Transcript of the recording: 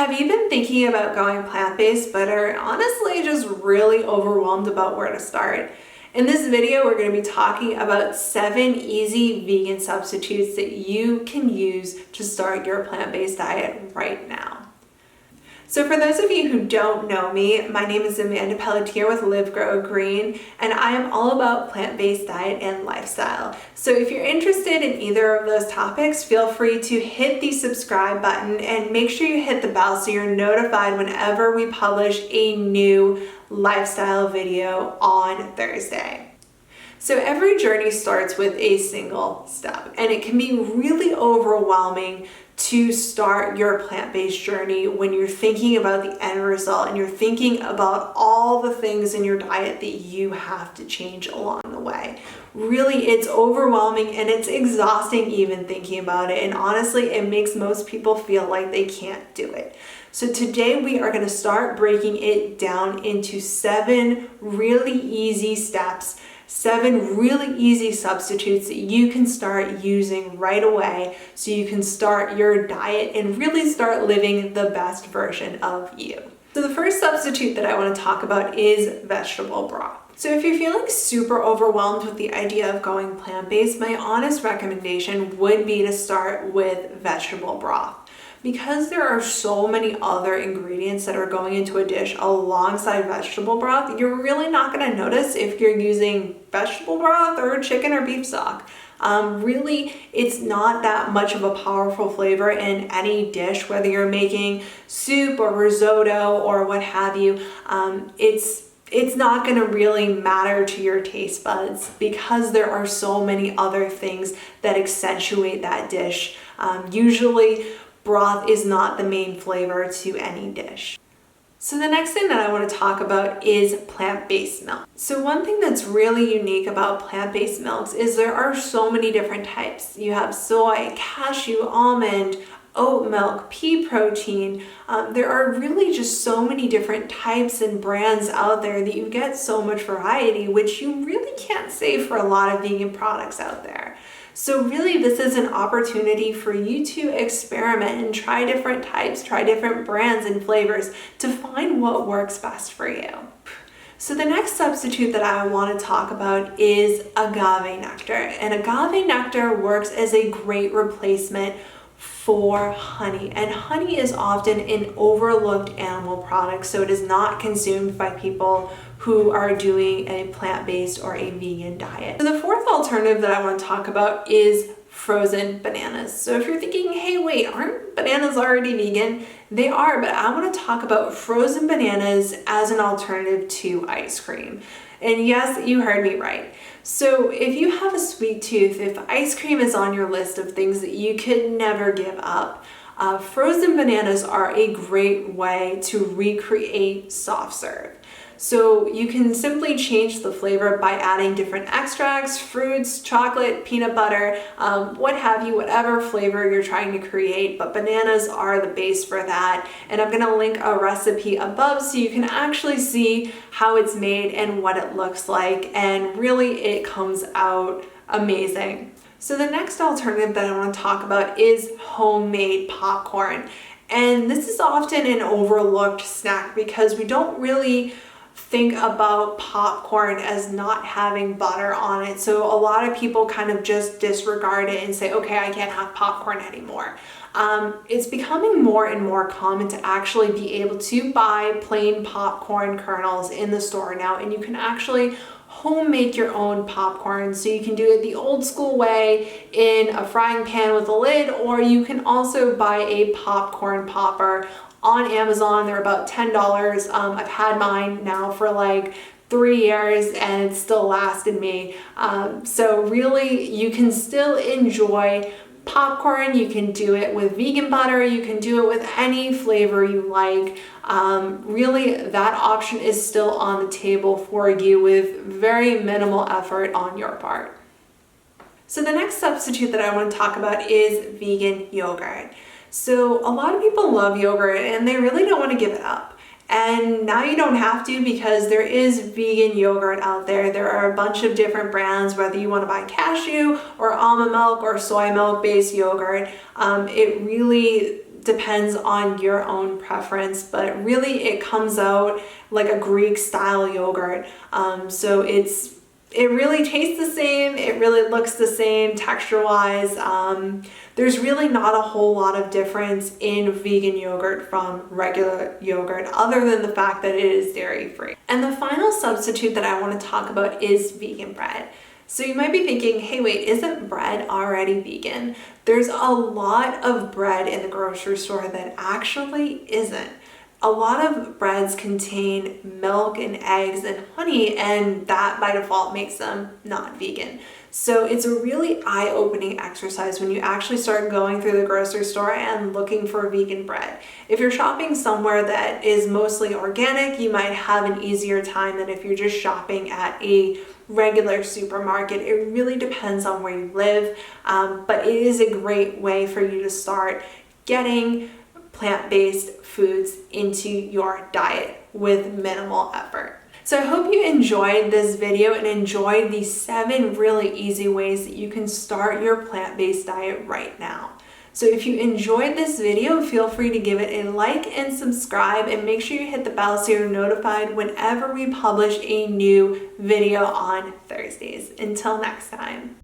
Have you been thinking about going plant-based but are honestly just really overwhelmed about where to start? In this video, we're going to be talking about 7 easy vegan substitutes that you can use to start your plant-based diet right now. So for those of you who don't know me, my name is Amanda Pelletier with Live Grow Green, and I am all about plant-based diet and lifestyle. So if you're interested in either of those topics, feel free to hit the subscribe button and make sure you hit the bell so you're notified whenever we publish a new lifestyle video on Thursday. So every journey starts with a single step, and it can be really overwhelming to start your plant-based journey when you're thinking about the end result and you're thinking about all the things in your diet that you have to change along the way. Really, it's overwhelming and it's exhausting even thinking about it, and honestly, it makes most people feel like they can't do it. So today we are going to start breaking it down into 7 really easy steps, 7 really easy substitutes that you can start using right away so you can start your diet and really start living the best version of you. So the first substitute that I want to talk about is vegetable broth. So if you're feeling super overwhelmed with the idea of going plant-based, my honest recommendation would be to start with vegetable broth. Because there are so many other ingredients that are going into a dish alongside vegetable broth, you're really not going to notice if you're using vegetable broth or chicken or beef stock. Really, it's not that much of a powerful flavor in any dish, whether you're making soup or risotto or what have you. It's not going to really matter to your taste buds because there are so many other things that accentuate that dish. Usually, broth is not the main flavor to any dish. So the next thing that I want to talk about is plant-based milk. So one thing that's really unique about plant-based milks is there are so many different types. You have soy, cashew, almond, oat milk, pea protein. There are really just so many different types and brands out there that you get so much variety, which you really can't say for a lot of vegan products out there. So really, this is an opportunity for you to experiment and try different types, try different brands and flavors to find what works best for you. So the next substitute that I want to talk about is agave nectar. And agave nectar works as a great replacement for honey, and honey is often an overlooked animal product, so it is not consumed by people who are doing a plant-based or a vegan diet. So the fourth alternative that I want to talk about is frozen bananas. So if you're thinking, hey, wait, aren't bananas already vegan? They are, but I want to talk about frozen bananas as an alternative to ice cream. And yes, you heard me right. So if you have a sweet tooth, if ice cream is on your list of things that you could never give up, frozen bananas are a great way to recreate soft serve. So you can simply change the flavor by adding different extracts, fruits, chocolate, peanut butter, what have you, whatever flavor you're trying to create, but bananas are the base for that. And I'm gonna link a recipe above so you can actually see how it's made and what it looks like, and really it comes out amazing. So the next alternative that I want to talk about is homemade popcorn. And this is often an overlooked snack because we don't really think about popcorn as not having butter on it. So a lot of people kind of just disregard it and say, okay, I can't have popcorn anymore. It's becoming more and more common to actually be able to buy plain popcorn kernels in the store now, and you can actually homemade your own popcorn. So you can do it the old school way in a frying pan with a lid, or you can also buy a popcorn popper on Amazon. They're about $10. I've had mine now for like 3 years and it still lasted me. So really, you can still enjoy popcorn. You can do it with vegan butter. You can do it with any flavor you like. Really, that option is still on the table for you with very minimal effort on your part. So the next substitute that I want to talk about is vegan yogurt. So a lot of people love yogurt and they really don't want to give it up. And now you don't have to, because there is vegan yogurt out there. There are a bunch of different brands, whether you want to buy cashew or almond milk or soy milk based yogurt. It really depends on your own preference, but really it comes out like a Greek style yogurt. So it really tastes the same, it really looks the same texture wise. There's really not a whole lot of difference in vegan yogurt from regular yogurt other than the fact that it is dairy free. And the final substitute that I want to talk about is vegan bread. So you might be thinking, hey, wait, isn't bread already vegan? There's a lot of bread in the grocery store that actually isn't. A lot of breads contain milk and eggs and honey, and that by default makes them not vegan. So it's a really eye-opening exercise when you actually start going through the grocery store and looking for vegan bread. If you're shopping somewhere that is mostly organic, you might have an easier time than if you're just shopping at a regular supermarket. It really depends on where you live, but it is a great way for you to start getting plant-based foods into your diet with minimal effort. So I hope you enjoyed this video and enjoyed these 7 really easy ways that you can start your plant-based diet right now. So if you enjoyed this video, feel free to give it a like and subscribe, and make sure you hit the bell so you're notified whenever we publish a new video on Thursdays. Until next time.